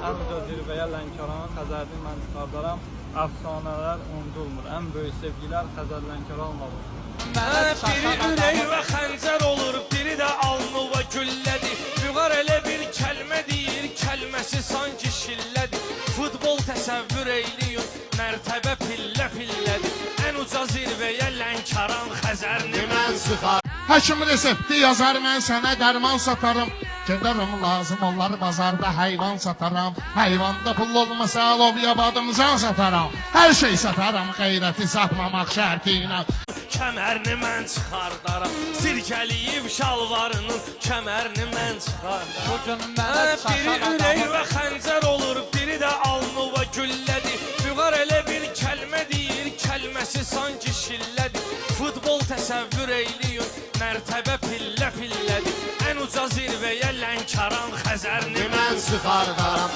ən uca zirvəyə Lənkəranın Xəzərini mən çıxardaram. Əfsanələr unudulmur. Ən böyük sevgilər Xəzər Lənkəranla olur. Biri ürək və xəncər olur, biri də alnı və güllədir. Vüqar elə bir kəlmə deyir, kəlməsi sanki şillədir. Futbol təsəvvür eyliyin, mərtəbə pillə-pillədir. Ən uca zirvəyə Lənkəran Xəzərini mən çıxar. Həkim resepti yazar, mən sənə dərman satarım. Gedərəm lazım onlar bazarda heyvan sataram. Heyvanda pul olmasa lobya badımcan sataram. Hər şey sataram qeyrəti satmamaq şərti ilə. Kəmərini mən çıxardaram, sirkəliyib şalvarının kəmərini mən çıxardaram. Bugün mənə Biri ürək və xəncər olur, biri də alnı və güllədir. Vüqar elə bir kəlmə deyir, kəlməsi sanki şillədir. Futbol təsəvvür eyliyin, mərtəbə pillə-pillədir. Ən uca zirvəyə Lənkəran Xəzərini mən çıxardaram.